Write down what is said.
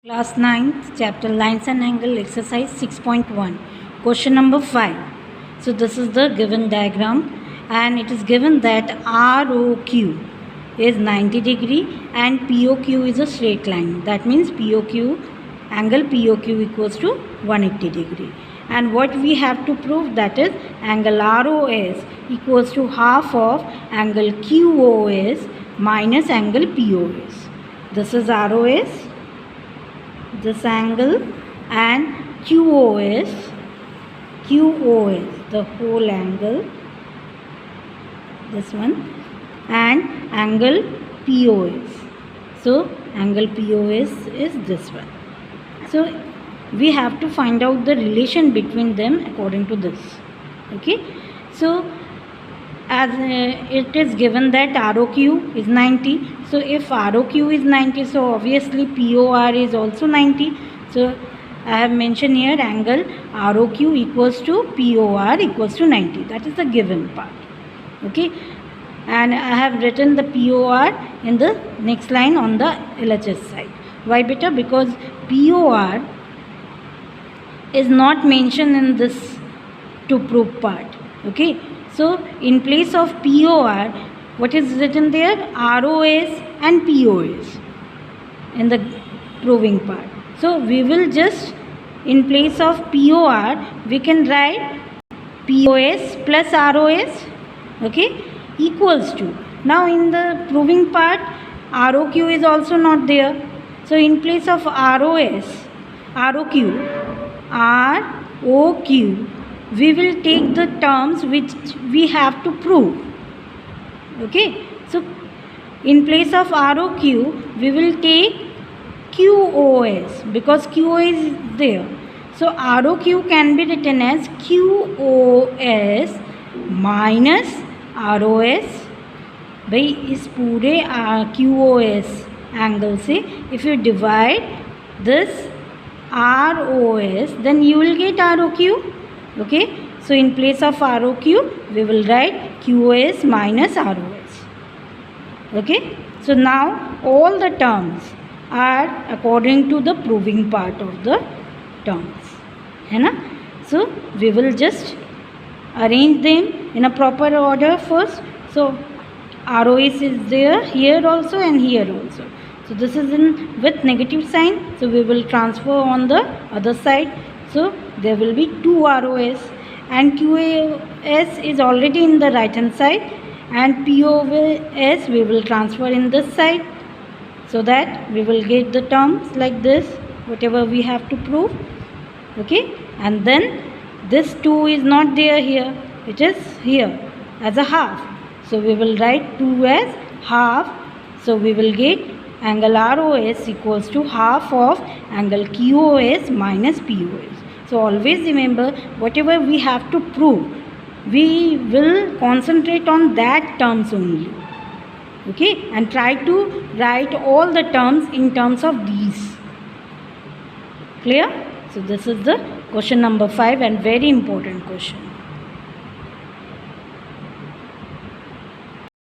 Class 9th, chapter Lines and Angle, exercise 6.1, question number 5. So this is the given diagram, and it is given that ROQ is 90 degree and POQ is a straight line. That means angle POQ equals to 180 degree. And what we have to prove, that is angle ROS equals to half of angle QOS minus angle POS. This is ROS, this angle, and QOS, the whole angle, this one, and angle POS. So angle POS is this one. So we have to find out the relation between them according to this. Okay, so as it is given that ROQ is 90, so if ROQ is 90, so obviously POR is also 90. So I have mentioned here angle ROQ equals to POR equals to 90. That is the given part. Okay, and I have written the POR in the next line on the LHS side. Why beta? Because POR is not mentioned in this to prove part. Okay, so in place of POR, what is written there? ROS and POS in the proving part. So we will just, in place of POR, we can write POS plus ROS, okay, equals to. Now in the proving part, ROQ is also not there. So in place of ROQ, we will take the terms which we have to prove. Okay, so in place of ROQ, we will take QOS because QOS is there. So ROQ can be written as QOS minus ROS. भाई इस पूरे QOS angle से if you divide this ROS, then you will get ROQ. Okay, so in place of ROQ, we will write QOS minus ROS. Okay, so now all the terms are according to the proving part of the terms, है ना? So we will just arrange them in a proper order first. So ROS is there here also and here also. So this is in with negative sign, so we will transfer on the other side. So there will be 2 ROS, and QOS is already in the right hand side, and POS we will transfer in this side, so that we will get the terms like this, whatever we have to prove. Okay, and then this 2 is not there here, it is here as a half. So we will write 2 as half. So we will get angle ROS equals to half of angle QOS minus POS. So always remember, whatever we have to prove, we will concentrate on that terms only. Okay, and try to write all the terms in terms of these. Clear? So this is the question number 5 and very important question.